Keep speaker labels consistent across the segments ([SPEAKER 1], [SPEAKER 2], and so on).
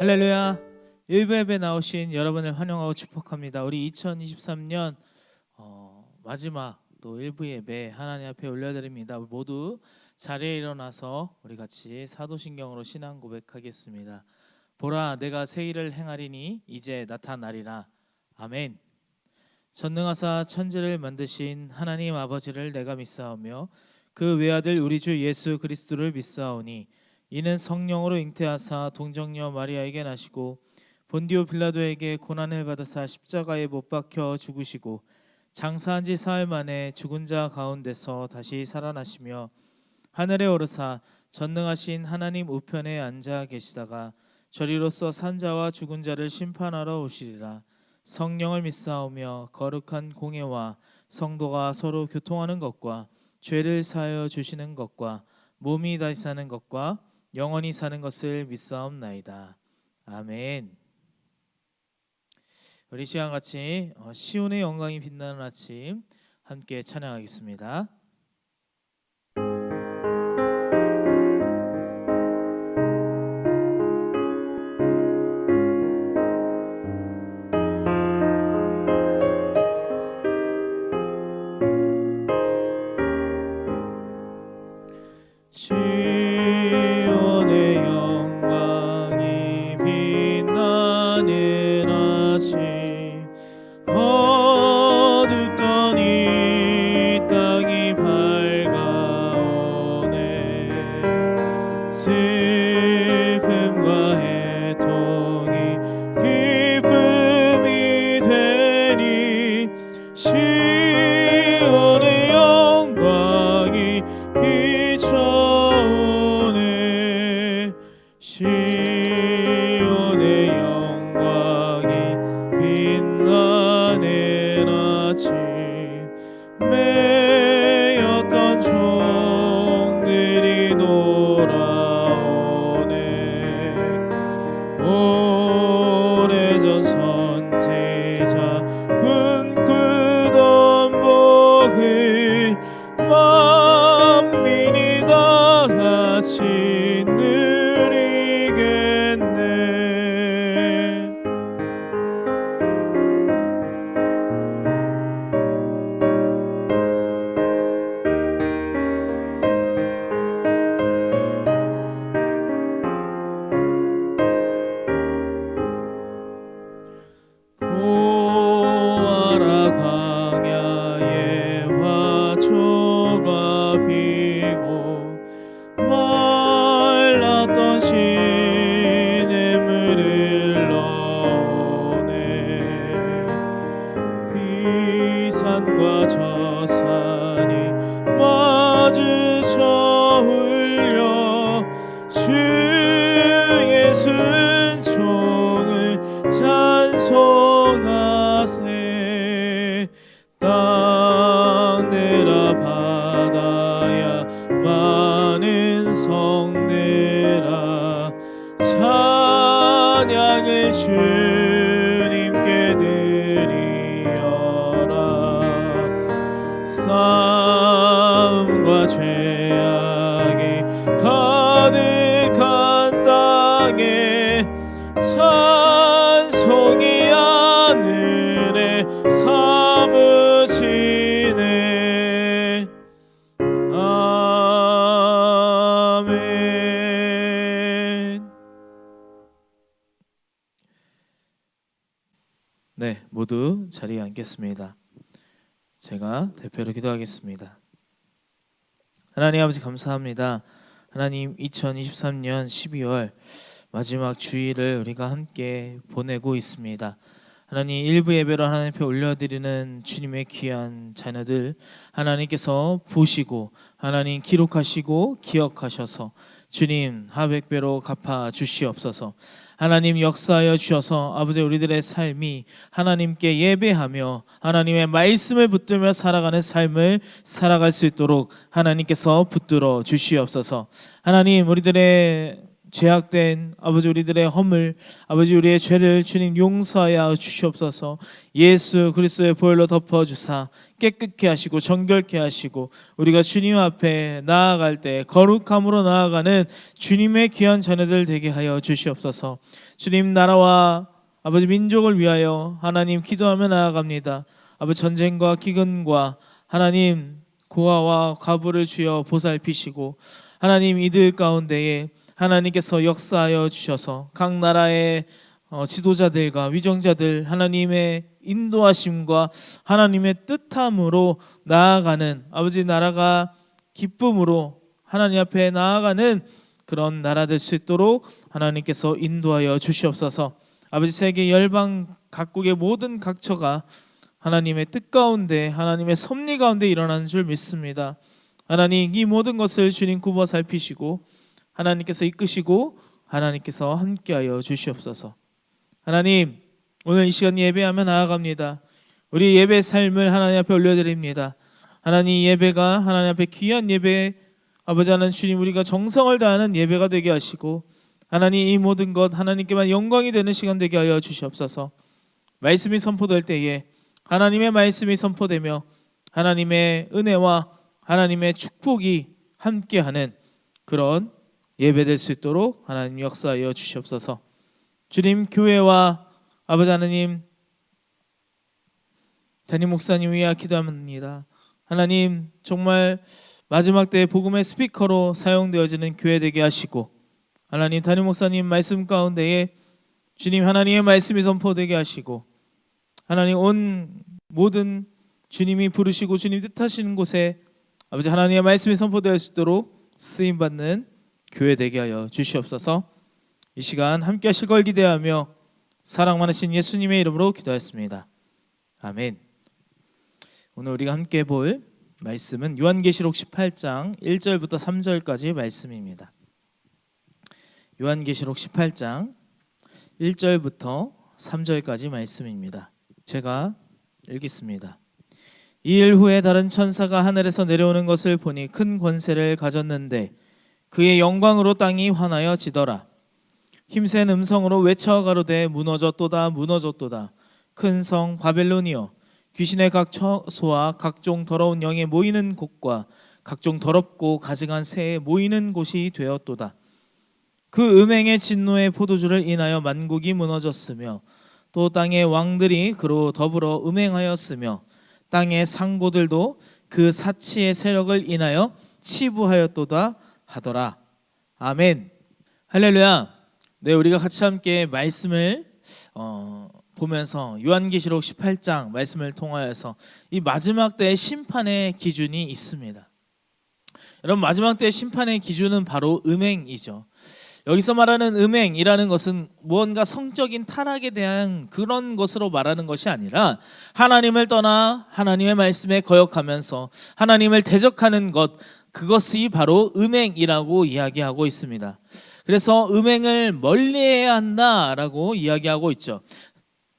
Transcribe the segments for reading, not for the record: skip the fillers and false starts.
[SPEAKER 1] 할렐루야. 일부 예배 나오신 여러분을 환영하고 축복합니다. 우리 2023년 마지막 또 일부 예배 하나님 앞에 올려드립니다. 모두 자리에 일어나서 우리 같이 사도신경으로 신앙 고백하겠습니다. 보라, 내가 새 일을 행하리니 이제 나타나리라. 아멘. 전능하사 천지를 만드신 하나님 아버지를 내가 믿사오며 그 외아들 우리 주 예수 그리스도를 믿사오니 이는 성령으로 잉태하사 동정녀 마리아에게 나시고 본디오 빌라도에게 고난을 받으사 십자가에 못 박혀 죽으시고 장사한 지 사흘 만에 죽은 자 가운데서 다시 살아나시며 하늘에 오르사 전능하신 하나님 우편에 앉아 계시다가 저리로서 산 자와 죽은 자를 심판하러 오시리라. 성령을 믿사오며 거룩한 공예와 성도가 서로 교통하는 것과 죄를 사하여 주시는 것과 몸이 다시 사는 것과 영원히 사는 것을 믿사옵나이다. 아멘. 우리 시간 같이 시온의 영광이 빛나는 아침 함께 찬양하겠습니다. 시온의 영광이 빛나는 아침 어둡던 이 땅이 밝아오네. 슬픔과 애통이 기쁨이 되니 시온의 영광이 비춰오네. 시온의 영광이 빛나는 아침 매였던 종들이 돌아오네. 오래전 선지자 꿈꾸던 복을 만민이 다 같이 누리겠네. 보아라, 광야에 화초가 피고 말랐던 시냇물을 흘러오네. 이 산과 저 산이 마주쳐 울려 주의 순종을 찬송하세. 땅들아 바다야 많은 성들아 찬양을 주님께 드리어라. 싸움과 죄악이 가득한 땅에 찬송이 하늘에 사무치네. 아멘. 네, 모두 자리에 앉겠습니다. 제가 대표로 기도하겠습니다. 하나님 아버지 감사합니다. 하나님 2023년 12월 마지막 주일을 우리가 함께 보내고 있습니다. 하나님 일부 예배로 하나님 앞에 올려드리는 주님의 귀한 자녀들 하나님께서 보시고 하나님 기록하시고 기억하셔서 주님 하백배로 갚아 주시옵소서. 하나님 역사하여 주셔서 아버지 우리들의 삶이 하나님께 예배하며 하나님의 말씀을 붙들며 살아가는 삶을 살아갈 수 있도록 하나님께서 붙들어 주시옵소서. 하나님 우리들의 죄악된 아버지 우리들의 허물, 아버지 우리의 죄를 주님 용서하여 주시옵소서. 예수 그리스도의 보혈로 덮어주사 깨끗게 하시고 정결케 하시고 우리가 주님 앞에 나아갈 때 거룩함으로 나아가는 주님의 귀한 자녀들 되게 하여 주시옵소서. 주님 나라와 아버지 민족을 위하여 하나님 기도하며 나아갑니다. 아버지 전쟁과 기근과 하나님 고아와 과부를 주여 보살피시고 하나님 이들 가운데에 하나님께서 역사하여 주셔서 각 나라의 지도자들과 위정자들 하나님의 인도하심과 하나님의 뜻함으로 나아가는 아버지 나라가 기쁨으로 하나님 앞에 나아가는 그런 나라 될 수 있도록 하나님께서 인도하여 주시옵소서. 아버지 세계 열방 각국의 모든 각처가 하나님의 뜻 가운데 하나님의 섭리 가운데 일어나는 줄 믿습니다. 하나님 이 모든 것을 주님 굽어 살피시고 하나님께서 이끄시고 하나님께서 함께하여 주시옵소서. 하나님 오늘 이 시간 예배하며 나아갑니다. 우리 예배 삶을 하나님 앞에 올려드립니다. 하나님 이 예배가 하나님 앞에 귀한 예배 아버지 하나님 주님 우리가 정성을 다하는 예배가 되게 하시고 하나님 이 모든 것 하나님께만 영광이 되는 시간 되게 하여 주시옵소서. 말씀이 선포될 때에 하나님의 말씀이 선포되며 하나님의 은혜와 하나님의 축복이 함께하는 그런 예배될 수 있도록 하나님 역사하여 주시옵소서. 주님 교회와 아버지 하나님 담임 목사님 위하여 기도합니다. 하나님 정말 마지막 때 복음의 스피커로 사용되어지는 교회 되게 하시고 하나님 담임 목사님 말씀 가운데에 주님 하나님의 말씀이 선포되게 하시고 하나님 온 모든 주님이 부르시고 주님 뜻하시는 곳에 아버지 하나님의 말씀이 선포될 수 있도록 쓰임받는 교회 되게 하여 주시옵소서. 이 시간 함께 하실 걸 기대하며 사랑 많으신 예수님의 이름으로 기도했습니다. 아멘. 오늘 우리가 함께 볼 말씀은 요한계시록 18장 1절부터 3절까지 말씀입니다. 요한계시록 18장 1절부터 3절까지 말씀입니다. 제가 읽겠습니다. 이 일 후에 다른 천사가 하늘에서 내려오는 것을 보니 큰 권세를 가졌는데 그의 영광으로 땅이 환하여 지더라. 힘센 음성으로 외쳐 가로되 무너졌도다 무너졌도다. 큰 성 바벨론이여 귀신의 각 처소와 각종 더러운 영에 모이는 곳과 각종 더럽고 가증한 새에 모이는 곳이 되었도다. 그 음행의 진노의 포도주를 인하여 만국이 무너졌으며 또 땅의 왕들이 그로 더불어 음행하였으며 땅의 상고들도 그 사치의 세력을 인하여 치부하였도다 하더라. 아멘. 할렐루야. 네, 우리가 같이 함께 말씀을 보면서 요한계시록 18장 말씀을 통하여서 이 마지막 때의 심판의 기준이 있습니다. 여러분 마지막 때의 심판의 기준은 바로 음행이죠. 여기서 말하는 음행이라는 것은 무언가 성적인 타락에 대한 그런 것으로 말하는 것이 아니라 하나님을 떠나 하나님의 말씀에 거역하면서 하나님을 대적하는 것, 그것이 바로 음행이라고 이야기하고 있습니다. 그래서 음행을 멀리해야 한다라고 이야기하고 있죠.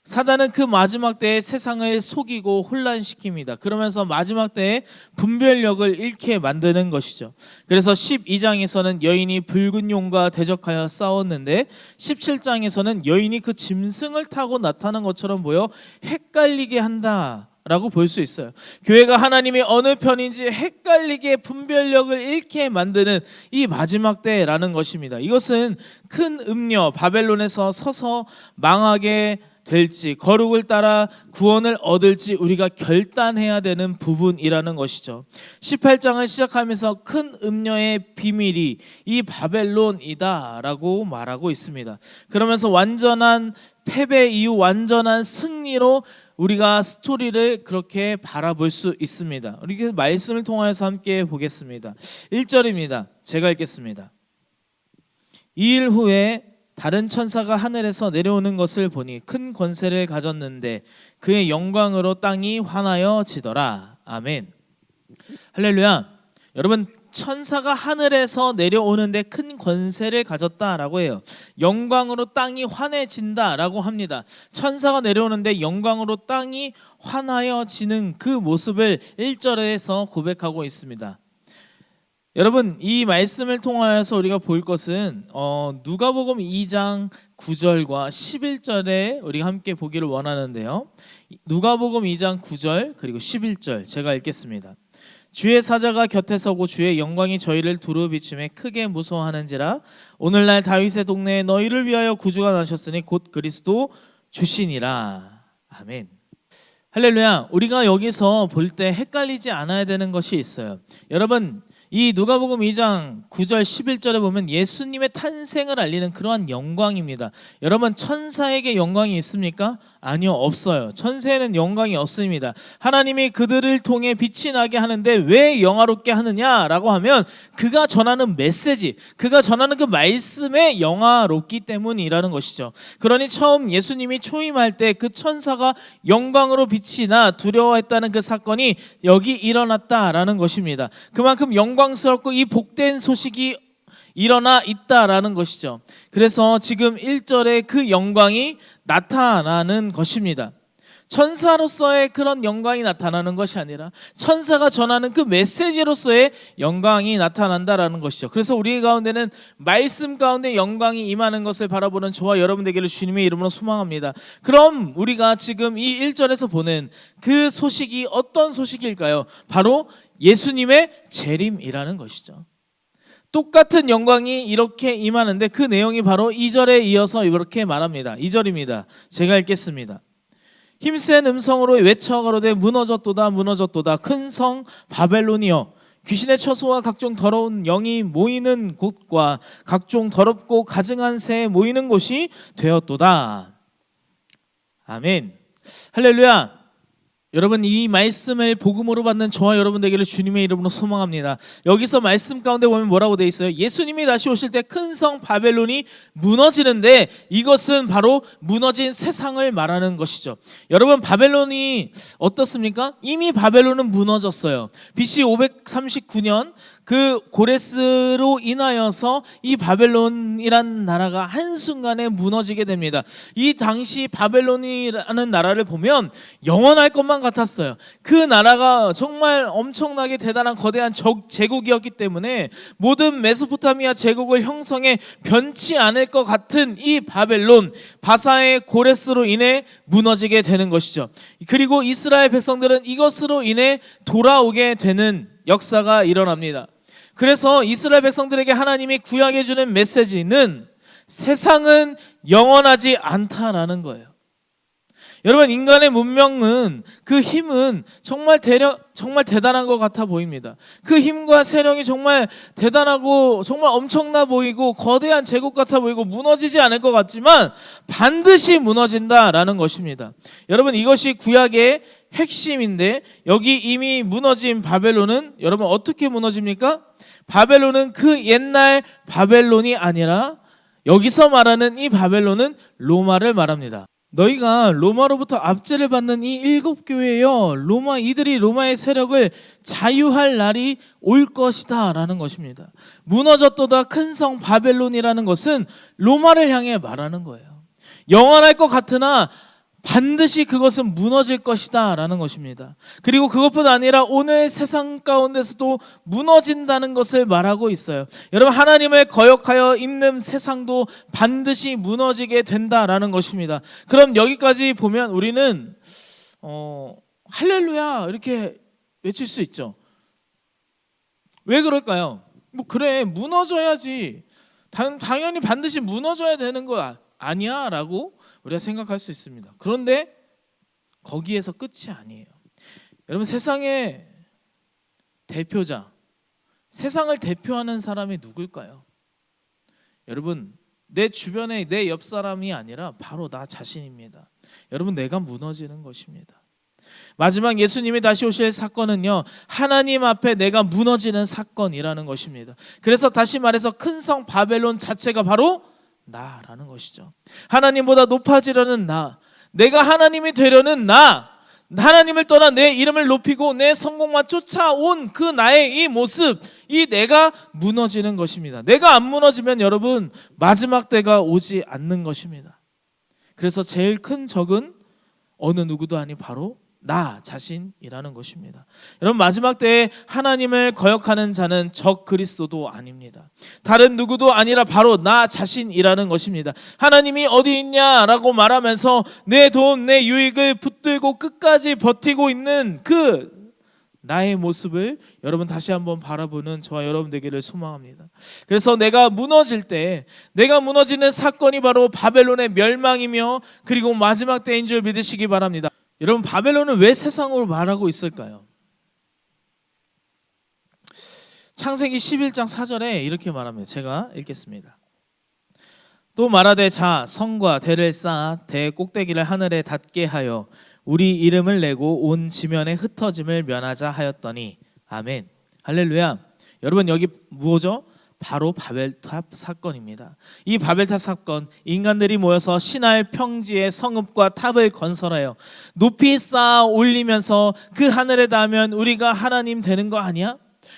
[SPEAKER 1] 사단은 그 마지막 때에 세상을 속이고 혼란시킵니다. 그러면서 마지막 때에 분별력을 잃게 만드는 것이죠. 그래서 12장에서는 여인이 붉은 용과 대적하여 싸웠는데 17장에서는 여인이 그 짐승을 타고 나타난 것처럼 보여 헷갈리게 한다 라고 볼 수 있어요. 교회가 하나님이 어느 편인지 헷갈리게 분별력을 잃게 만드는 이 마지막 때라는 것입니다. 이것은 큰 음녀 바벨론에서 서서 망하게 될지 거룩을 따라 구원을 얻을지 우리가 결단해야 되는 부분이라는 것이죠. 18장을 시작하면서 큰 음녀의 비밀이 이 바벨론이다 라고 말하고 있습니다. 그러면서 완전한 패배 이후 완전한 승리로 우리가 스토리를 그렇게 바라볼 수 있습니다. 우리 말씀을 통해서 함께 보겠습니다. 1절입니다. 제가 읽겠습니다. 이 일 후에 다른 천사가 하늘에서 내려오는 것을 보니 큰 권세를 가졌는데 그의 영광으로 땅이 환하여 지더라. 아멘. 할렐루야. 여러분 천사가 하늘에서 내려오는데 큰 권세를 가졌다라고 해요. 영광으로 땅이 환해진다라고 합니다. 천사가 내려오는데 영광으로 땅이 환하여지는 그 모습을 1절에서 고백하고 있습니다. 여러분, 이 말씀을 통하여서 우리가 볼 것은 누가복음 2장 9절과 11절에 우리가 함께 보기를 원하는데요. 누가복음 2장 9절 그리고 11절 제가 읽겠습니다. 주의 사자가 곁에 서고 주의 영광이 저희를 두루 비추매 크게 무서워하는지라. 오늘날 다윗의 동네에 너희를 위하여 구주가 나셨으니 곧 그리스도 주시니라. 아멘. 할렐루야. 우리가 여기서 볼 때 헷갈리지 않아야 되는 것이 있어요. 여러분, 이 누가복음 2장 9절 11절에 보면 예수님의 탄생을 알리는 그러한 영광입니다. 여러분, 천사에게 영광이 있습니까? 아니요, 없어요. 천사에는 영광이 없습니다. 하나님이 그들을 통해 빛이 나게 하는데 왜 영화롭게 하느냐라고 하면 그가 전하는 메시지, 그가 전하는 그 말씀에 영화롭기 때문이라는 것이죠. 그러니 처음 예수님이 초임할 때 그 천사가 영광으로 빛이 나 두려워했다는 그 사건이 여기 일어났다라는 것입니다. 그만큼 영광스럽고 이 복된 소식이 일어나 있다라는 것이죠. 그래서 지금 1절에 그 영광이 나타나는 것입니다. 천사로서의 그런 영광이 나타나는 것이 아니라 천사가 전하는 그 메시지로서의 영광이 나타난다라는 것이죠. 그래서 우리 가운데는 말씀 가운데 영광이 임하는 것을 바라보는 저와 여러분 되기를 주님의 이름으로 소망합니다. 그럼 우리가 지금 이 1절에서 보는 그 소식이 어떤 소식일까요? 바로 예수님의 재림이라는 것이죠. 똑같은 영광이 이렇게 임하는데 그 내용이 바로 2절에 이어서 이렇게 말합니다. 2절입니다. 제가 읽겠습니다. 힘센 음성으로 외쳐 가로되 무너졌도다 무너졌도다 큰 성 바벨론이여 귀신의 처소와 각종 더러운 영이 모이는 곳과 각종 더럽고 가증한 새 모이는 곳이 되었도다. 아멘. 할렐루야. 여러분, 이 말씀을 복음으로 받는 저와 여러분 되기를 주님의 이름으로 소망합니다. 여기서 말씀 가운데 보면 뭐라고 되어 있어요? 예수님이 다시 오실 때 큰 성 바벨론이 무너지는데 이것은 바로 무너진 세상을 말하는 것이죠. 여러분, 바벨론이 어떻습니까? 이미 바벨론은 무너졌어요. BC 539년 그 고레스로 인하여서 이 바벨론이란 나라가 한순간에 무너지게 됩니다. 이 당시 바벨론이라는 나라를 보면 영원할 것만 같았어요. 그 나라가 정말 엄청나게 대단한 거대한 제국이었기 때문에 모든 메소포타미아 제국을 형성해 변치 않을 것 같은 이 바벨론, 바사의 고레스로 인해 무너지게 되는 것이죠. 그리고 이스라엘 백성들은 이것으로 인해 돌아오게 되는 역사가 일어납니다. 그래서 이스라엘 백성들에게 하나님이 구약해 주는 메시지는 세상은 영원하지 않다라는 거예요. 여러분, 인간의 문명은 그 힘은 정말 대단한 것 같아 보입니다. 그 힘과 세력이 정말 대단하고 정말 엄청나 보이고 거대한 제국 같아 보이고 무너지지 않을 것 같지만 반드시 무너진다라는 것입니다. 여러분, 이것이 구약의 핵심인데 여기 이미 무너진 바벨론은 여러분 어떻게 무너집니까? 바벨론은 그 옛날 바벨론이 아니라 여기서 말하는 이 바벨론은 로마를 말합니다. 너희가 로마로부터 압제를 받는 이 7교회여 이들이 로마의 세력을 자유할 날이 올 것이다 라는 것입니다. 무너졌도다 큰 성 바벨론이라는 것은 로마를 향해 말하는 거예요. 영원할 것 같으나 반드시 그것은 무너질 것이다 라는 것입니다. 그리고 그것뿐 아니라 오늘 세상 가운데서도 무너진다는 것을 말하고 있어요. 여러분, 하나님을 거역하여 있는 세상도 반드시 무너지게 된다라는 것입니다. 그럼 여기까지 보면 우리는 할렐루야 이렇게 외칠 수 있죠. 왜 그럴까요? 그래, 무너져야지. 당연히 반드시 무너져야 되는 거 아니야 라고 우리가 생각할 수 있습니다. 그런데 거기에서 끝이 아니에요. 여러분, 세상의 대표자, 세상을 대표하는 사람이 누굴까요? 여러분, 내 주변에 내 옆 사람이 아니라 바로 나 자신입니다. 여러분, 내가 무너지는 것입니다. 마지막 예수님이 다시 오실 사건은요, 하나님 앞에 내가 무너지는 사건이라는 것입니다. 그래서 다시 말해서 큰 성 바벨론 자체가 바로 나라는 것이죠. 하나님보다 높아지려는 나, 내가 하나님이 되려는 나, 하나님을 떠나 내 이름을 높이고 내 성공만 쫓아온 그 나의 이 모습, 이 내가 무너지는 것입니다. 내가 안 무너지면 여러분 마지막 때가 오지 않는 것입니다. 그래서 제일 큰 적은 어느 누구도 아니 바로 나 자신이라는 것입니다. 여러분, 마지막 때에 하나님을 거역하는 자는 적 그리스도도 아닙니다. 다른 누구도 아니라 바로 나 자신이라는 것입니다. 하나님이 어디 있냐라고 말하면서 내 돈, 내 유익을 붙들고 끝까지 버티고 있는 그 나의 모습을 여러분 다시 한번 바라보는 저와 여러분 되기를 소망합니다. 그래서 내가 무너질 때, 내가 무너지는 사건이 바로 바벨론의 멸망이며 그리고 마지막 때인 줄 믿으시기 바랍니다. 여러분, 바벨론은 왜 세상으로 말하고 있을까요? 창세기 11장 4절에 이렇게 말합니다. 제가 읽겠습니다. 또 말하되 자 성과 대를 쌓아 대 꼭대기를 하늘에 닿게 하여 우리 이름을 내고 온 지면에 흩어짐을 면하자 하였더니. 아멘. 할렐루야. 여러분, 여기 뭐죠? 바로 바벨탑 사건입니다. 이 바벨탑 사건, 인간들이 모여서 신할 평지의 성읍과 탑을 건설하여 높이 쌓아 올리면서 그 하늘에 닿으면 우리가 하나님 되는 거 아니야?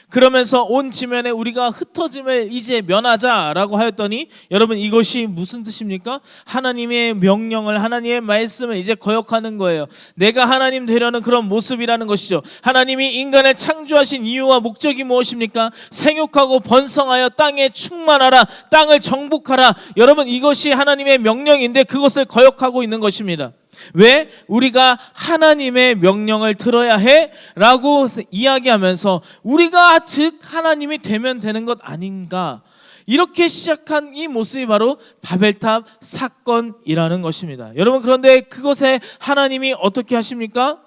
[SPEAKER 1] 그러면서 온 지면에 우리가 흩어짐을 이제 면하자라고 하였더니, 여러분, 이것이 무슨 뜻입니까? 하나님의 명령을, 하나님의 말씀을 이제 거역하는 거예요. 내가 하나님 되려는 그런 모습이라는 것이죠. 하나님이 인간을 창조하신 이유와 목적이 무엇입니까? 생육하고 번성하여 땅에 충만하라, 땅을 정복하라. 여러분, 이것이 하나님의 명령인데 그것을 거역하고 있는 것입니다. 왜? 우리가 하나님의 명령을 들어야 해? 라고 이야기하면서 우리가 즉 하나님이 되면 되는 것 아닌가? 이렇게 시작한 이 모습이 바로 바벨탑 사건이라는 것입니다. 여러분, 그런데 그것에 하나님이 어떻게 하십니까?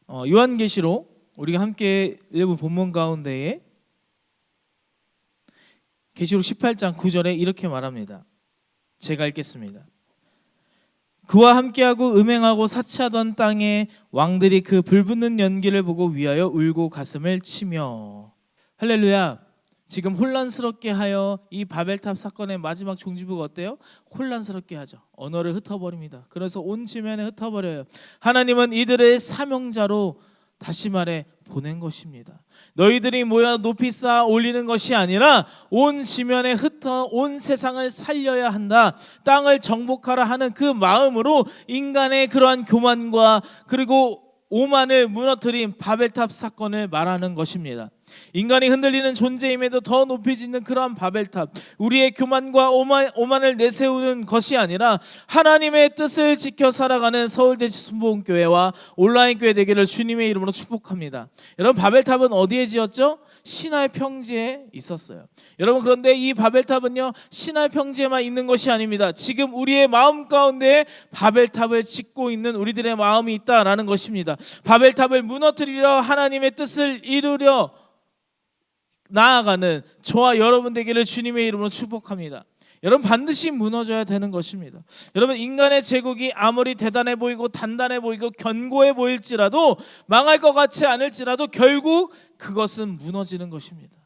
[SPEAKER 1] 요한계시록 우리가 함께 읽은 본문 가운데에 계시록 18장 9절에 이렇게 말합니다. 제가 읽겠습니다. 그와 함께하고 음행하고 사치하던 땅의 왕들이 그 불붙는 연기를 보고 위하여 울고 가슴을 치며. 할렐루야. 지금 혼란스럽게 하여 이 바벨탑 사건의 마지막 종지부가 어때요? 혼란스럽게 하죠. 언어를 흩어버립니다. 그래서 온 지면에 흩어버려요. 하나님은 이들을 사명자로 다시 말해 보낸 것입니다. 너희들이 모여 높이 쌓아 올리는 것이 아니라 온 지면에 흩어 온 세상을 살려야 한다, 땅을 정복하라 하는 그 마음으로 인간의 그러한 교만과 그리고 오만을 무너뜨린 바벨탑 사건을 말하는 것입니다. 인간이 흔들리는 존재임에도 더 높이 짓는 그러한 바벨탑, 우리의 교만과 오만을 내세우는 것이 아니라 하나님의 뜻을 지켜 살아가는 서울대지 순복음교회와 온라인교회 되기를 주님의 이름으로 축복합니다. 여러분, 바벨탑은 어디에 지었죠? 시나이 평지에 있었어요. 여러분, 그런데 이 바벨탑은요, 시나이 평지에만 있는 것이 아닙니다. 지금 우리의 마음 가운데 바벨탑을 짓고 있는 우리들의 마음이 있다라는 것입니다. 바벨탑을 무너뜨리려 하나님의 뜻을 이루려 나아가는 저와 여러분 되기를 주님의 이름으로 축복합니다. 여러분, 반드시 무너져야 되는 것입니다. 여러분, 인간의 제국이 아무리 대단해 보이고 단단해 보이고 견고해 보일지라도, 망할 것 같지 않을지라도 결국 그것은 무너지는 것입니다.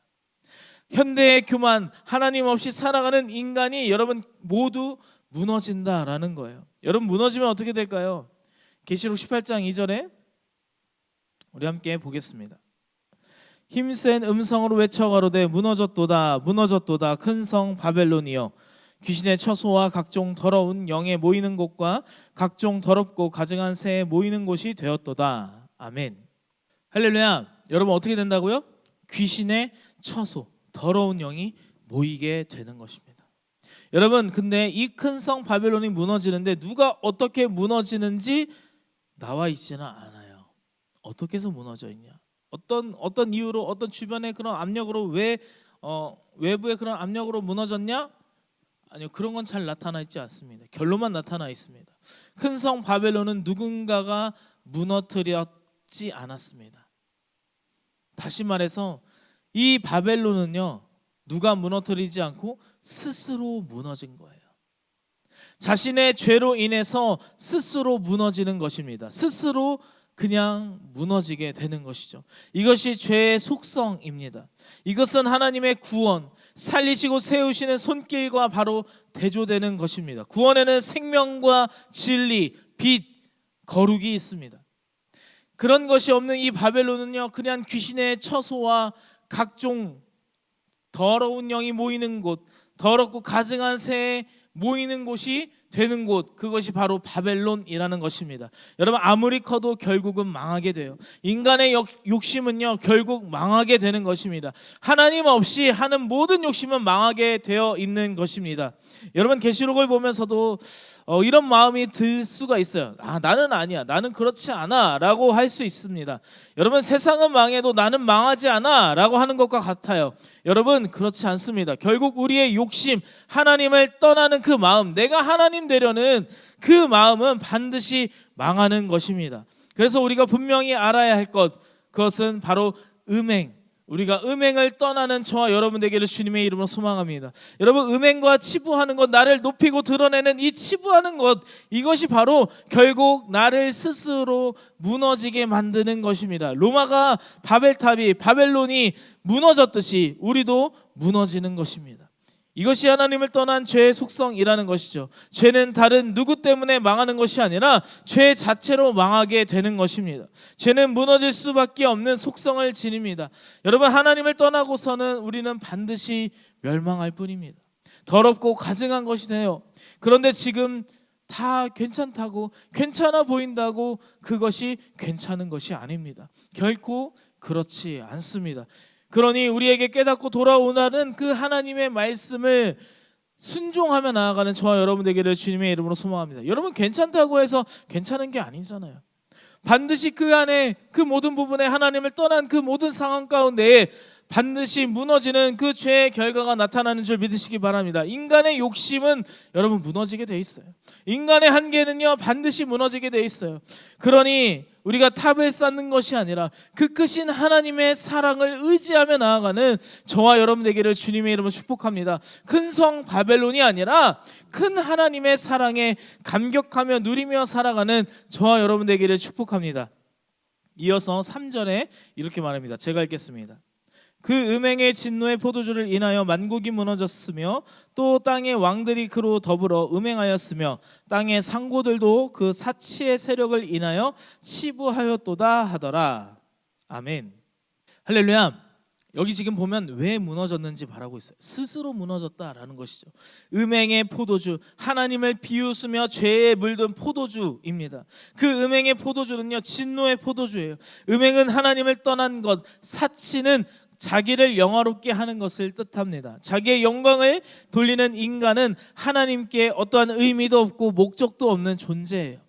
[SPEAKER 1] 현대의 교만, 하나님 없이 살아가는 인간이 여러분 모두 무너진다라는 거예요. 여러분, 무너지면 어떻게 될까요? 계시록 18장 2절에 우리 함께 보겠습니다. 힘센 음성으로 외쳐 가로되 무너졌도다 무너졌도다 큰 성 바벨론이여, 귀신의 처소와 각종 더러운 영에 모이는 곳과 각종 더럽고 가증한 새에 모이는 곳이 되었도다. 아멘. 할렐루야. 여러분, 어떻게 된다고요? 귀신의 처소, 더러운 영이 모이게 되는 것입니다. 여러분, 근데 이 큰 성 바벨론이 무너지는데 누가 어떻게 무너지는지 나와 있지는 않아요. 어떻게 해서 무너져 있냐? 어떤 이유로, 어떤 주변의 그런 압력으로, 왜 외부의 그런 압력으로 무너졌냐? 아니요, 그런 건 잘 나타나 있지 않습니다. 결론만 나타나 있습니다. 큰 성 바벨론은 누군가가 무너뜨렸지 않았습니다. 다시 말해서 이 바벨론은요, 누가 무너뜨리지 않고 스스로 무너진 거예요. 자신의 죄로 인해서 스스로 무너지는 것입니다. 스스로 그냥 무너지게 되는 것이죠. 이것이 죄의 속성입니다. 이것은 하나님의 구원, 살리시고 세우시는 손길과 바로 대조되는 것입니다. 구원에는 생명과 진리, 빛, 거룩이 있습니다. 그런 것이 없는 이 바벨론은요, 그냥 귀신의 처소와 각종 더러운 영이 모이는 곳, 더럽고 가증한 새에 모이는 곳이 되는 곳, 그것이 바로 바벨론이라는 것입니다. 여러분, 아무리 커도 결국은 망하게 돼요. 인간의 욕심은요 결국 망하게 되는 것입니다. 하나님 없이 하는 모든 욕심은 망하게 되어 있는 것입니다. 여러분, 계시록을 보면서도 이런 마음이 들 수가 있어요. 나는 아니야, 나는 그렇지 않아 라고 할 수 있습니다. 여러분, 세상은 망해도 나는 망하지 않아 라고 하는 것과 같아요. 여러분, 그렇지 않습니다. 결국 우리의 욕심, 하나님을 떠나는 그 마음, 내가 하나님 되려는 그 마음은 반드시 망하는 것입니다. 그래서 우리가 분명히 알아야 할 것, 그것은 바로 음행, 우리가 음행을 떠나는 저와 여러분 되기를 주님의 이름으로 소망합니다. 여러분, 음행과 치부하는 것, 나를 높이고 드러내는 이 치부하는 것, 이것이 바로 결국 나를 스스로 무너지게 만드는 것입니다. 로마가 바벨론이 무너졌듯이 우리도 무너지는 것입니다. 이것이 하나님을 떠난 죄의 속성이라는 것이죠. 죄는 다른 누구 때문에 망하는 것이 아니라 죄 자체로 망하게 되는 것입니다. 죄는 무너질 수밖에 없는 속성을 지닙니다. 여러분, 하나님을 떠나고서는 우리는 반드시 멸망할 뿐입니다. 더럽고 가증한 것이 돼요. 그런데 지금 다 괜찮다고, 괜찮아 보인다고 그것이 괜찮은 것이 아닙니다. 결코 그렇지 않습니다. 그러니 우리에게 깨닫고 돌아오라는 그 하나님의 말씀을 순종하며 나아가는 저와 여러분 되기를 주님의 이름으로 소망합니다. 여러분, 괜찮다고 해서 괜찮은 게 아니잖아요. 반드시 그 안에, 그 모든 부분에 하나님을 떠난 그 모든 상황 가운데에 반드시 무너지는 그 죄의 결과가 나타나는 줄 믿으시기 바랍니다. 인간의 욕심은 여러분 무너지게 돼 있어요. 인간의 한계는요 반드시 무너지게 돼 있어요. 그러니 우리가 탑을 쌓는 것이 아니라 그 크신 하나님의 사랑을 의지하며 나아가는 저와 여러분 되기를 주님의 이름으로 축복합니다. 큰 성 바벨론이 아니라 큰 하나님의 사랑에 감격하며 누리며 살아가는 저와 여러분 되기를 축복합니다. 이어서 3절에 이렇게 말합니다. 제가 읽겠습니다. 그 음행의 진노의 포도주를 인하여 만국이 무너졌으며 또 땅의 왕들이 그로 더불어 음행하였으며 땅의 상고들도 그 사치의 세력을 인하여 치부하였도다 하더라. 아멘. 할렐루야. 여기 지금 보면 왜 무너졌는지 말하고 있어요. 스스로 무너졌다라는 것이죠. 음행의 포도주, 하나님을 비웃으며 죄에 물든 포도주입니다. 그 음행의 포도주는요 진노의 포도주예요. 음행은 하나님을 떠난 것, 사치는 자기를 영화롭게 하는 것을 뜻합니다. 자기의 영광을 돌리는 인간은 하나님께 어떠한 의미도 없고 목적도 없는 존재예요.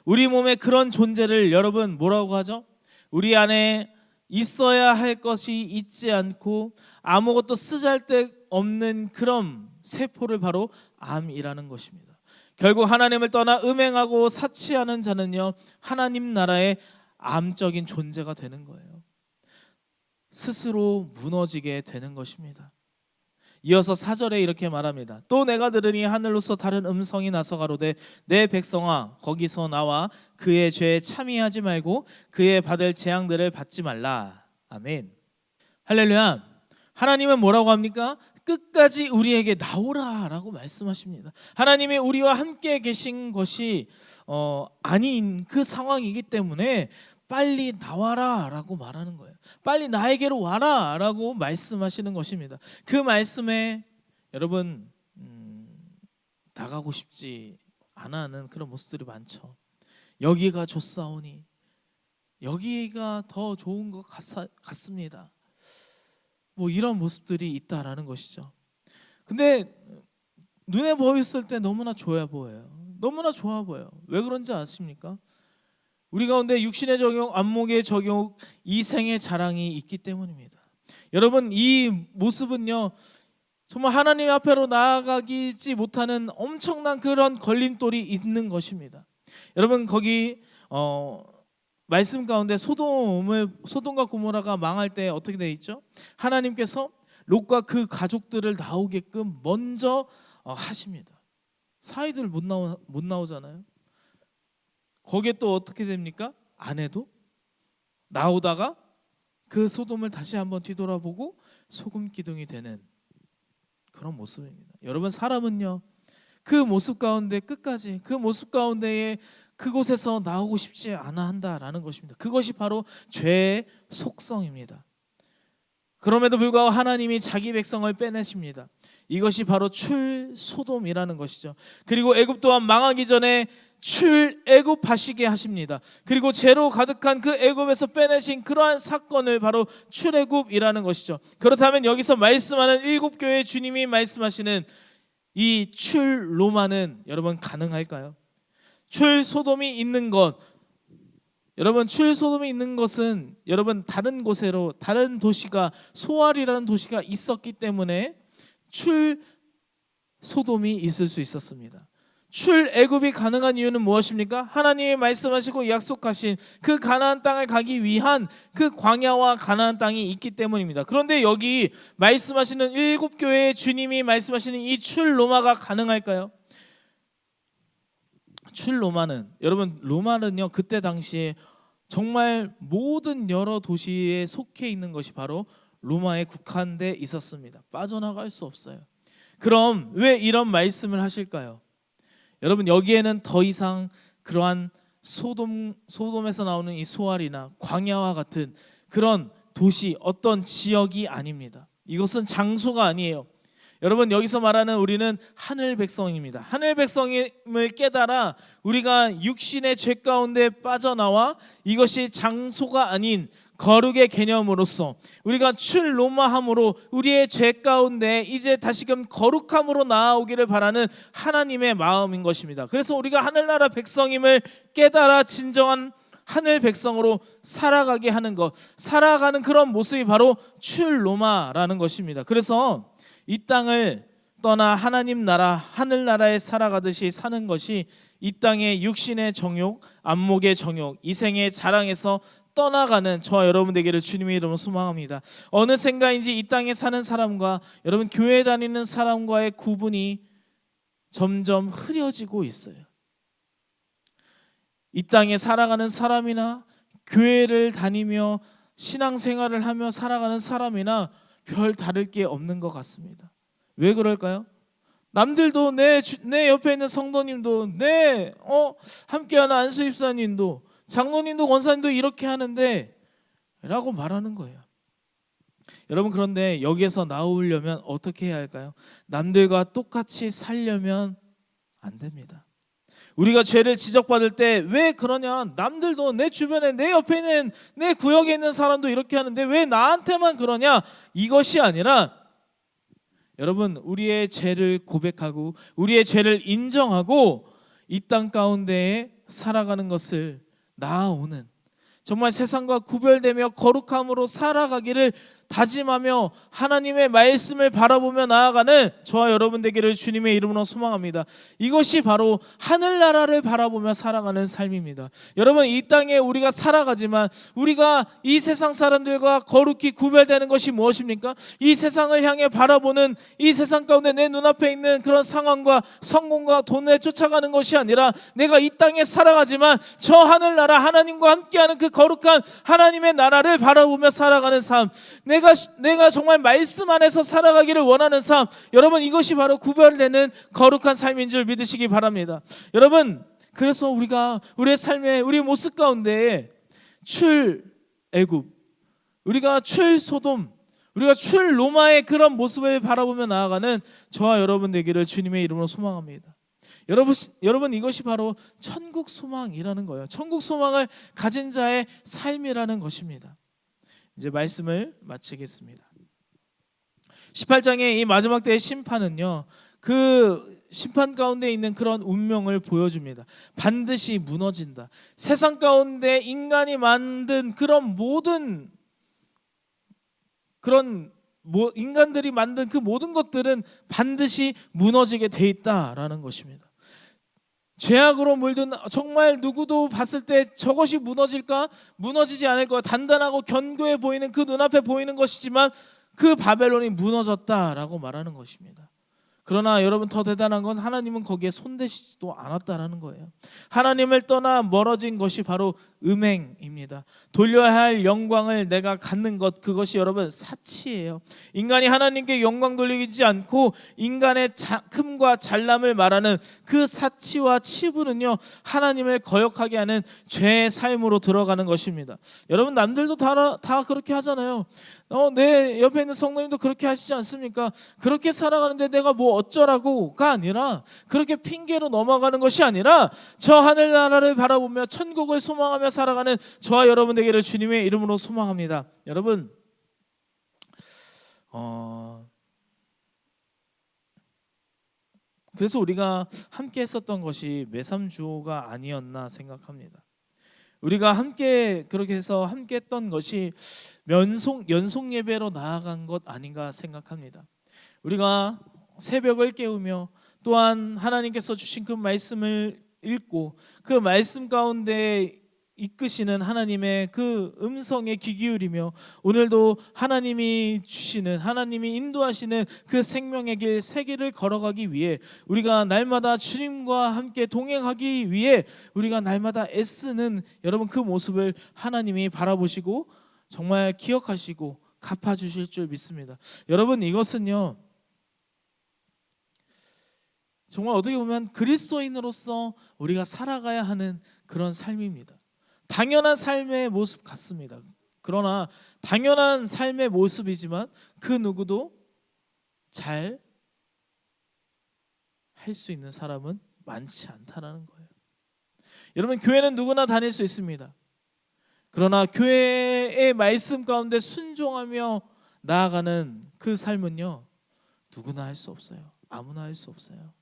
[SPEAKER 1] 우리 몸에 그런 존재를 여러분 뭐라고 하죠? 우리 안에 있어야 할 것이 있지 않고 아무것도 쓰잘데없는 그런 세포를 바로 암이라는 것입니다. 결국 하나님을 떠나 음행하고 사치하는 자는요 하나님 나라의 암적인 존재가 되는 거예요. 스스로 무너지게 되는 것입니다. 이어서 4절에 이렇게 말합니다. 또 내가 들으니 하늘로서 다른 음성이 나서 가로되 내 백성아 거기서 나와 그의 죄에 참여하지 말고 그의 받을 재앙들을 받지 말라. 아멘. 할렐루야. 하나님은 뭐라고 합니까? 끝까지 우리에게 나오라라고 말씀하십니다. 하나님이 우리와 함께 계신 것이 아닌 그 상황이기 때문에 빨리 나와라 라고 말하는 거예요. 빨리 나에게로 와라 라고 말씀하시는 것입니다. 그 말씀에 여러분 나가고 싶지 않아 하는 그런 모습들이 많죠. 여기가 좋사오니 여기가 더 좋은 것 같습니다. 뭐 이런 모습들이 있다라는 것이죠. 근데 눈에 보였을 때 너무나 좋아 보여요. 너무나 좋아 보여요. 왜 그런지 아십니까? 우리 가운데 육신의 정욕, 안목의 정욕, 이생의 자랑이 있기 때문입니다. 여러분, 이 모습은요 정말 하나님 앞으로 나아가지 못하는 엄청난 그런 걸림돌이 있는 것입니다. 여러분, 거기 말씀 가운데 소돔과 고모라가 망할 때 어떻게 돼 있죠? 하나님께서 롯과 그 가족들을 나오게끔 먼저 하십니다. 사이들 못 나오잖아요. 거기에 또 어떻게 됩니까? 아내도 나오다가 그 소돔을 다시 한번 뒤돌아보고 소금 기둥이 되는 그런 모습입니다. 여러분, 사람은요 그 모습 가운데 끝까지 그 모습 가운데에 그곳에서 나오고 싶지 않아 한다라는 것입니다. 그것이 바로 죄의 속성입니다. 그럼에도 불구하고 하나님이 자기 백성을 빼내십니다. 이것이 바로 출소돔이라는 것이죠. 그리고 애굽 또한 망하기 전에 출애굽하시게 하십니다. 그리고 죄로 가득한 그 애굽에서 빼내신 그러한 사건을 바로 출애굽이라는 것이죠. 그렇다면 여기서 말씀하는 7교회 주님이 말씀하시는 이 출로마는 여러분 가능할까요? 출소돔이 있는 것, 여러분 출소돔이 있는 것은 여러분 다른 곳으로, 다른 도시가 소알이라는 도시가 있었기 때문에 출소돔이 있을 수 있었습니다. 출애굽이 가능한 이유는 무엇입니까? 하나님이 말씀하시고 약속하신 그 가나안 땅을 가기 위한 그 광야와 가나안 땅이 있기 때문입니다. 그런데 여기 말씀하시는 7교회의 주님이 말씀하시는 이 출로마가 가능할까요? 출로마는, 여러분 로마는요 그때 당시에 정말 모든 여러 도시에 속해 있는 것이 바로 로마에 국한돼 있었습니다. 빠져나갈 수 없어요. 그럼 왜 이런 말씀을 하실까요? 여러분 여기에는 더 이상 그러한 소돔에서 나오는 이 소알이나 광야와 같은 그런 도시, 어떤 지역이 아닙니다. 이것은 장소가 아니에요. 여러분 여기서 말하는 우리는 하늘 백성입니다. 하늘 백성임을 깨달아 우리가 육신의 죄 가운데 빠져나와 이것이 장소가 아닌 거룩의 개념으로서 우리가 출로마함으로 우리의 죄 가운데 이제 다시금 거룩함으로 나아오기를 바라는 하나님의 마음인 것입니다. 그래서 우리가 하늘나라 백성임을 깨달아 진정한 하늘 백성으로 살아가게 하는 것, 살아가는 그런 모습이 바로 출로마라는 것입니다. 그래서 이 땅을 떠나 하나님 나라, 하늘나라에 살아가듯이 사는 것이 이 땅의 육신의 정욕, 안목의 정욕, 이생의 자랑에서 떠나가는 저와 여러분 되기를 주님의 이름으로 소망합니다. 어느샌가인지 이 땅에 사는 사람과 여러분 교회 다니는 사람과의 구분이 점점 흐려지고 있어요. 이 땅에 살아가는 사람이나 교회를 다니며 신앙생활을 하며 살아가는 사람이나 별 다를 게 없는 것 같습니다. 왜 그럴까요? 남들도 내 옆에 있는 성도님도 함께하는 안수입사님도 장로님도 권사님도 이렇게 하는데 라고 말하는 거예요. 여러분 그런데 여기에서 나오려면 어떻게 해야 할까요? 남들과 똑같이 살려면 안 됩니다. 우리가 죄를 지적받을 때 왜 그러냐, 남들도 내 주변에 내 옆에 있는 내 구역에 있는 사람도 이렇게 하는데 왜 나한테만 그러냐, 이것이 아니라 여러분 우리의 죄를 고백하고 우리의 죄를 인정하고 이 땅 가운데에 살아가는 것을 나아오는, 정말 세상과 구별되며 거룩함으로 살아가기를 다짐하며 하나님의 말씀을 바라보며 나아가는 저와 여러분 되기를 주님의 이름으로 소망합니다. 이것이 바로 하늘나라를 바라보며 살아가는 삶입니다. 여러분 이 땅에 우리가 살아가지만 우리가 이 세상 사람들과 거룩히 구별되는 것이 무엇입니까? 이 세상을 향해 바라보는, 이 세상 가운데 내 눈앞에 있는 그런 상황과 성공과 돈에 쫓아가는 것이 아니라 내가 이 땅에 살아가지만 저 하늘나라 하나님과 함께하는 그 거룩한 하나님의 나라를 바라보며 살아가는 삶, 내가 정말 말씀 안에서 살아가기를 원하는 삶, 여러분 이것이 바로 구별되는 거룩한 삶인 줄 믿으시기 바랍니다. 여러분 그래서 우리가 우리의 삶의 우리 모습 가운데 출애굽, 우리가 출소돔, 우리가 출로마의 그런 모습을 바라보며 나아가는 저와 여러분 되기를 주님의 이름으로 소망합니다. 여러분 이것이 바로 천국 소망이라는 거예요. 천국 소망을 가진 자의 삶이라는 것입니다. 이제 말씀을 마치겠습니다. 18장의 이 마지막 때의 심판은요, 그 심판 가운데 있는 그런 운명을 보여줍니다. 반드시 무너진다. 세상 가운데 인간이 만든 그런 모든 인간들이 만든 그 모든 것들은 반드시 무너지게 돼 있다라는 것입니다. 죄악으로 물든, 정말 누구도 봤을 때 저것이 무너질까? 무너지지 않을 거야. 단단하고 견고해 보이는 그 눈앞에 보이는 것이지만 그 바벨론이 무너졌다라고 말하는 것입니다. 그러나 여러분 더 대단한 건 하나님은 거기에 손대시지도 않았다라는 거예요. 하나님을 떠나 멀어진 것이 바로 음행입니다. 돌려야 할 영광을 내가 갖는 것, 그것이 여러분 사치예요. 인간이 하나님께 영광 돌리지 않고 인간의 큼과 잘남을 말하는 그 사치와 치부는요, 하나님을 거역하게 하는 죄의 삶으로 들어가는 것입니다. 여러분 남들도 다 그렇게 하잖아요. 내 옆에 있는 성도님도 그렇게 하시지 않습니까? 그렇게 살아가는데 내가 뭐 어쩌라고가 아니라, 그렇게 핑계로 넘어가는 것이 아니라 저 하늘나라를 바라보며 천국을 소망하며 살아가는 저와 여러분 되기를 주님의 이름으로 소망합니다. 여러분 그래서 우리가 함께 했었던 것이 매삼주오가 아니었나 생각합니다. 우리가 함께 그렇게 해서 함께 했던 것이 연속 예배로 나아간 것 아닌가 생각합니다. 우리가 새벽을 깨우며 또한 하나님께서 주신 그 말씀을 읽고 그 말씀 가운데 이끄시는 하나님의 그 음성에 귀 기울이며 오늘도 하나님이 주시는, 하나님이 인도하시는 그 생명의 길, 새 길을 걸어가기 위해 우리가 날마다 주님과 함께 동행하기 위해 우리가 날마다 애쓰는 여러분 그 모습을 하나님이 바라보시고 정말 기억하시고 갚아주실 줄 믿습니다. 여러분 이것은요 정말 어떻게 보면 그리스도인으로서 우리가 살아가야 하는 그런 삶입니다. 당연한 삶의 모습 같습니다. 그러나 당연한 삶의 모습이지만 그 누구도 잘 할 수 있는 사람은 많지 않다라는 거예요. 여러분 교회는 누구나 다닐 수 있습니다. 그러나 교회의 말씀 가운데 순종하며 나아가는 그 삶은요 누구나 할 수 없어요. 아무나 할 수 없어요.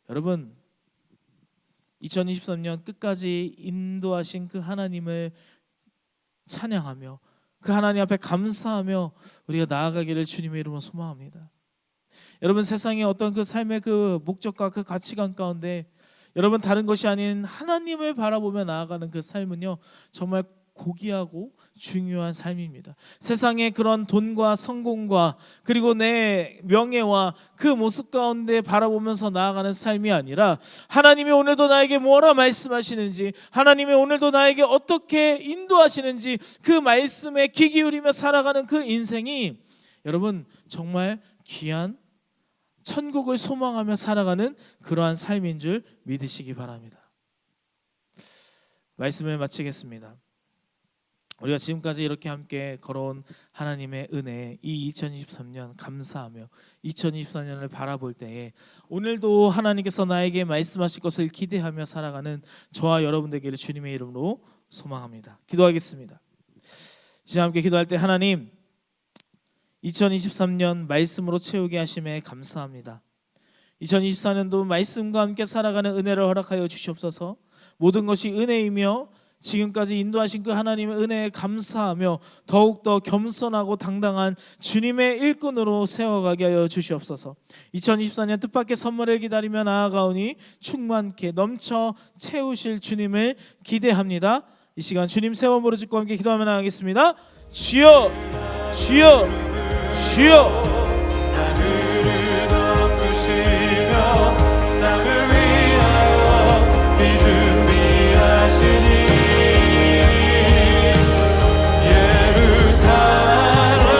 [SPEAKER 1] 여러분 2023년 끝까지 인도하신 그 하나님을 찬양하며 그 하나님 앞에 감사하며 우리가 나아가기를 주님의 이름으로 소망합니다. 여러분 세상의 어떤 그 삶의 그 목적과 그 가치관 가운데 여러분 다른 것이 아닌 하나님을 바라보며 나아가는 그 삶은요 정말 고귀하고 중요한 삶입니다. 세상의 그런 돈과 성공과 그리고 내 명예와 그 모습 가운데 바라보면서 나아가는 삶이 아니라 하나님이 오늘도 나에게 뭐라 말씀하시는지, 하나님이 오늘도 나에게 어떻게 인도하시는지 그 말씀에 귀 기울이며 살아가는 그 인생이 여러분 정말 귀한 천국을 소망하며 살아가는 그러한 삶인 줄 믿으시기 바랍니다. 말씀을 마치겠습니다. 우리가 지금까지 이렇게 함께 걸어온 하나님의 은혜에 이 2023년 감사하며 2024년을 바라볼 때에 오늘도 하나님께서 나에게 말씀하실 것을 기대하며 살아가는 저와 여러분 되기를 주님의 이름으로 소망합니다. 기도하겠습니다. 이제 함께 기도할 때 하나님 2023년 말씀으로 채우게 하심에 감사합니다. 2024년도 말씀과 함께 살아가는 은혜를 허락하여 주시옵소서. 모든 것이 은혜이며 지금까지 인도하신 그 하나님의 은혜에 감사하며 더욱더 겸손하고 당당한 주님의 일꾼으로 세워가게 하여 주시옵소서. 2024년 뜻밖의 선물을 기다리며 나아가오니 충만케 넘쳐 채우실 주님을 기대합니다. 이 시간 주님 세 번 부르짖고 함께 기도하며 나가겠습니다. 주여 주여 주여.
[SPEAKER 2] 하늘을 덮으시며 땅을 위하여 비 준비하시니 감사함으로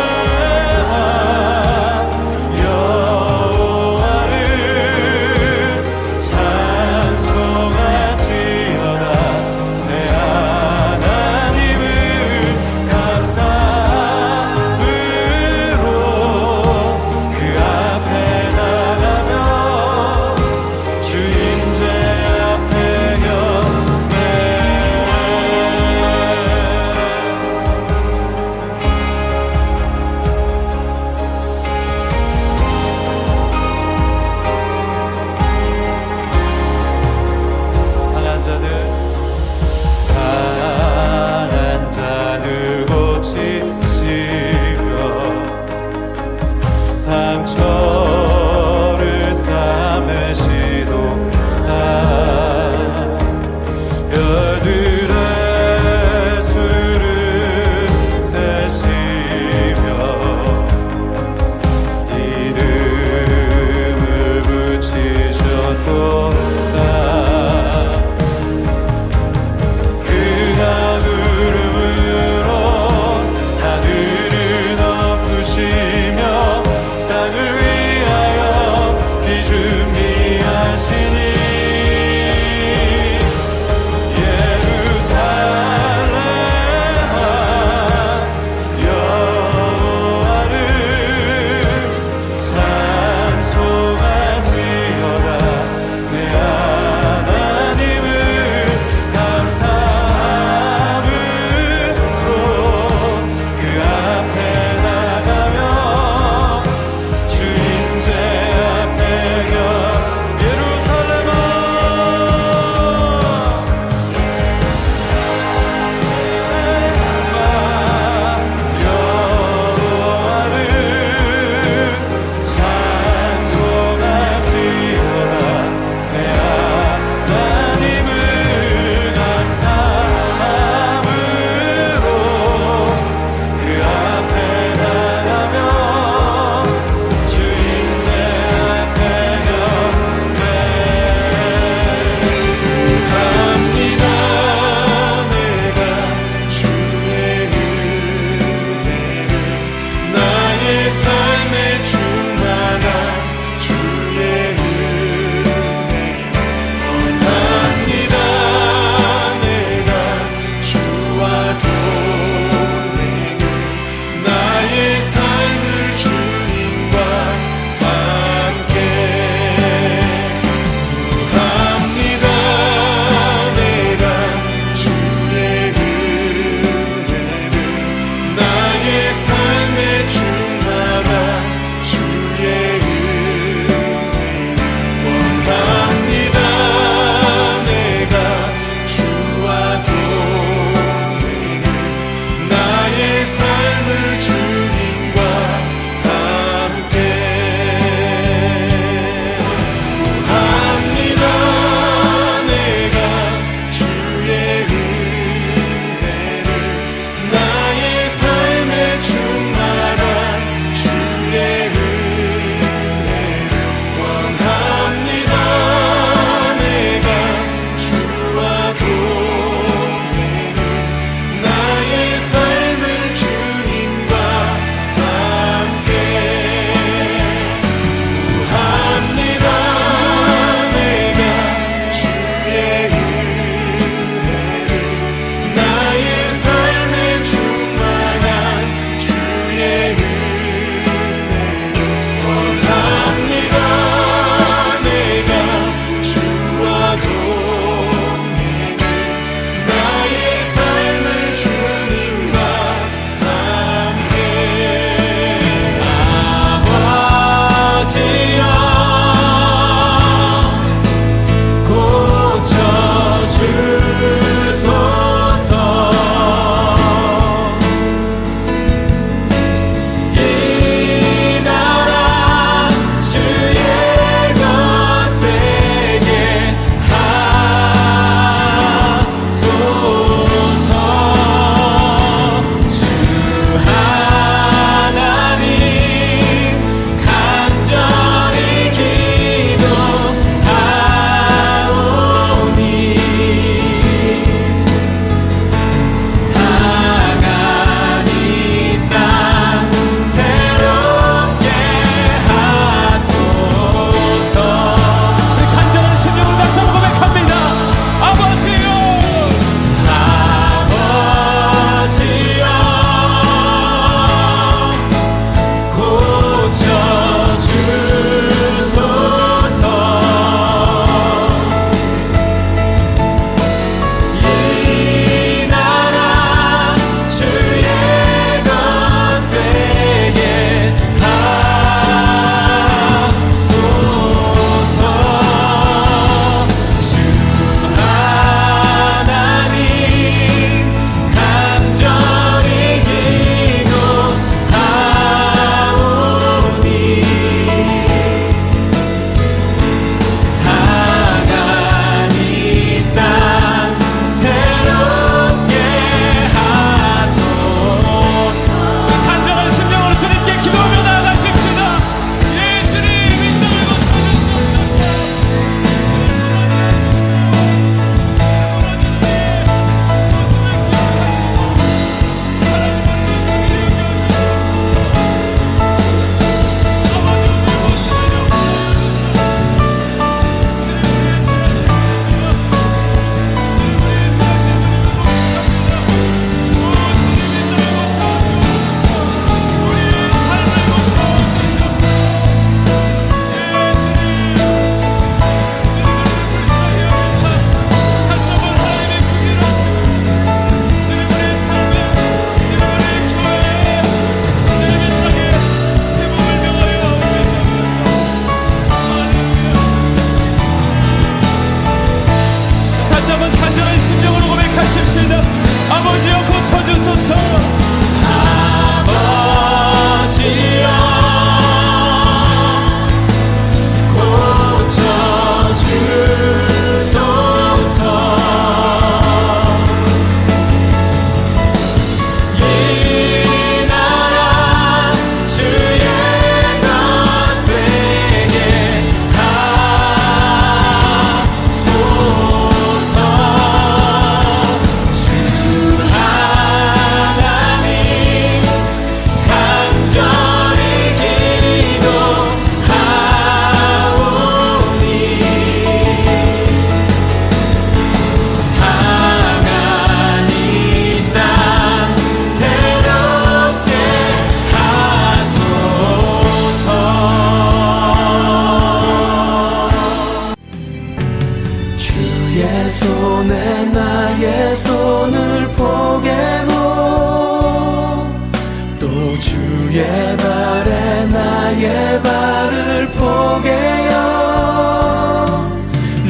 [SPEAKER 2] 주의 발에 나의 발을 포개요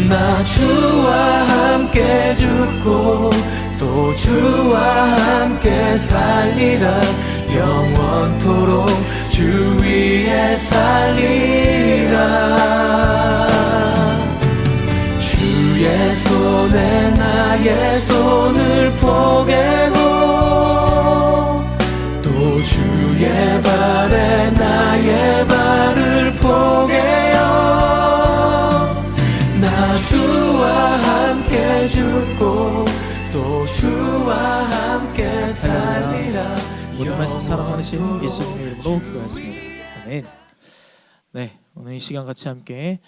[SPEAKER 2] 나 주와 함께 죽고 또 주와 함께 살리라 영원토록 주 위에 살리라 주의 손에 나의 손을 포개고 또 주의 발에 나의 발을 포개요 나 주와 함께 죽고 또 주와 함께 살리라
[SPEAKER 1] 모든 말씀 사랑하신 예수님의 이름으로 기도하였습니다. 아멘. 네, 오늘 이 시간 같이 함께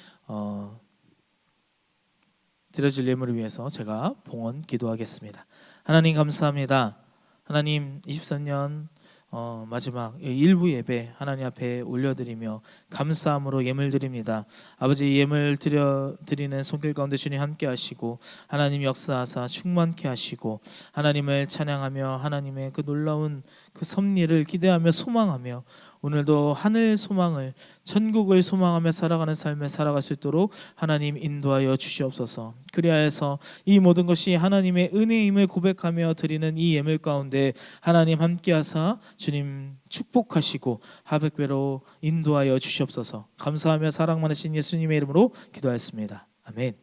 [SPEAKER 1] 드려질 예물을 위해서 제가 봉헌 기도하겠습니다. 하나님 감사합니다. 하나님 23년 마지막 일부 예배 하나님 앞에 올려드리며 감사함으로 예물 드립니다. 아버지 예물 드리는 손길 가운데 주님 함께 하시고 하나님 역사하사 충만케 하시고 하나님을 찬양하며 하나님의 그 놀라운 그 섭리를 기대하며 소망하며 오늘도 하늘 소망을 천국을 소망하며 살아가는 삶을 살아갈 수 있도록 하나님 인도하여 주시옵소서. 그리하여서 이 모든 것이 하나님의 은혜임을 고백하며 드리는 이 예물 가운데 하나님 함께하사 주님 축복하시고 하백배로 인도하여 주시옵소서. 감사하며 사랑 많으신 예수님의 이름으로 기도하였습니다. 아멘.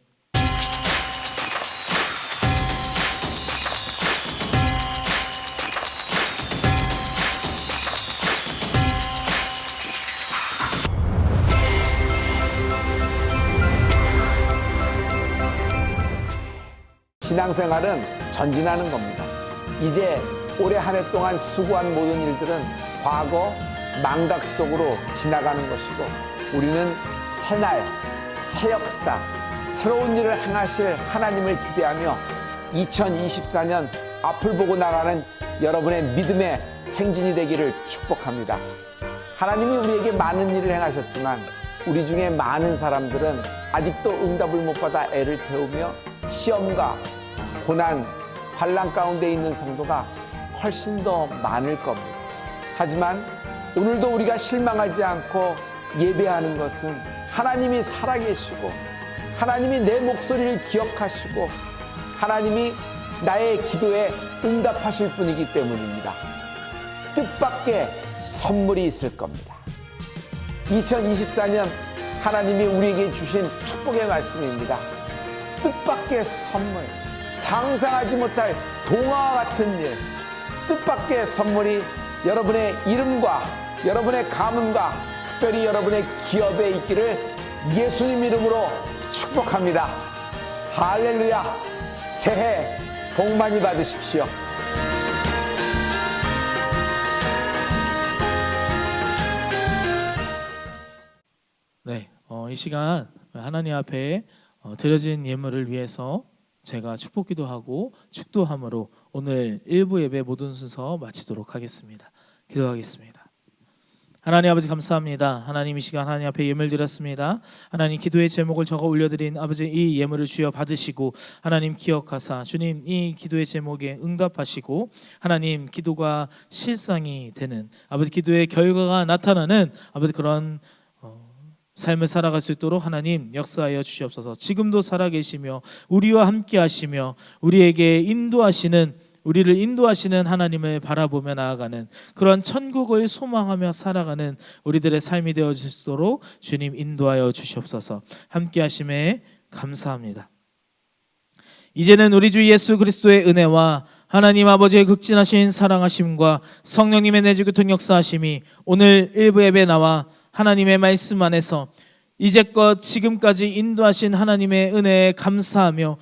[SPEAKER 3] 신앙생활은 전진하는 겁니다. 이제 올해 한 해 동안 수고한 모든 일들은 과거 망각 속으로 지나가는 것이고 우리는 새날, 새 역사, 새로운 일을 행하실 하나님을 기대하며 2024년 앞을 보고 나가는 여러분의 믿음의 행진이 되기를 축복합니다. 하나님이 우리에게 많은 일을 행하셨지만 우리 중에 많은 사람들은 아직도 응답을 못 받아 애를 태우며 시험과 고난, 환난 가운데 있는 성도가 훨씬 더 많을 겁니다. 하지만 오늘도 우리가 실망하지 않고 예배하는 것은 하나님이 살아계시고 하나님이 내 목소리를 기억하시고 하나님이 나의 기도에 응답하실 분이기 때문입니다. 뜻밖의 선물이 있을 겁니다. 2024년 하나님이 우리에게 주신 축복의 말씀입니다. 뜻밖의 선물, 상상하지 못할 동화와 같은 일, 뜻밖의 선물이 여러분의 이름과 여러분의 가문과 특별히 여러분의 기업에 있기를 예수님 이름으로 축복합니다. 할렐루야! 새해 복 많이 받으십시오.
[SPEAKER 1] 네, 이 시간 하나님 앞에 드려진 예물을 위해서 제가 축복 기도하고 축도함으로 오늘 1부 예배 모든 순서 마치도록 하겠습니다. 기도하겠습니다. 하나님 아버지 감사합니다. 하나님 이 시간 하나님 앞에 예물 드렸습니다. 하나님 기도의 제목을 적어 올려드린 아버지 이 예물을 주여 받으시고 하나님 기억하사 주님 이 기도의 제목에 응답하시고 하나님 기도가 실상이 되는 아버지 기도의 결과가 나타나는 아버지 그런 삶을 살아갈 수 있도록 하나님 역사하여 주시옵소서. 지금도 살아계시며 우리와 함께 하시며 우리에게 우리를 인도하시는 하나님을 바라보며 나아가는 그런 천국을 소망하며 살아가는 우리들의 삶이 되어지도록 주님 인도하여 주시옵소서. 함께 하심에 감사합니다. 이제는 우리 주 예수 그리스도의 은혜와 하나님 아버지의 극진하신 사랑하심과 성령님의 내주교통 역사하심이 오늘 일부 예배 나와 하나님의 말씀 안에서 이제껏 지금까지 인도하신 하나님의 은혜에 감사하며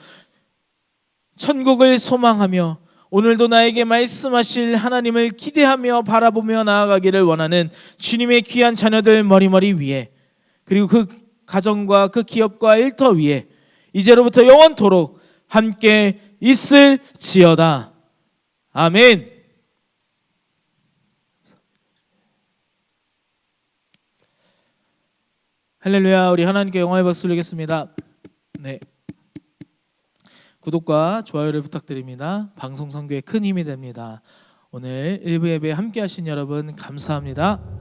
[SPEAKER 1] 천국을 소망하며 오늘도 나에게 말씀하실 하나님을 기대하며 바라보며 나아가기를 원하는 주님의 귀한 자녀들 머리머리 위에 그리고 그 가정과 그 기업과 일터 위에 이제로부터 영원토록 함께 있을지어다. 아멘. 할렐루야. 우리 하나님께 영광의 박수 올리겠습니다. 네. 구독과 좋아요를 부탁드립니다. 방송 선교에 큰 힘이 됩니다. 오늘 일부 예배 함께 하신 여러분 감사합니다.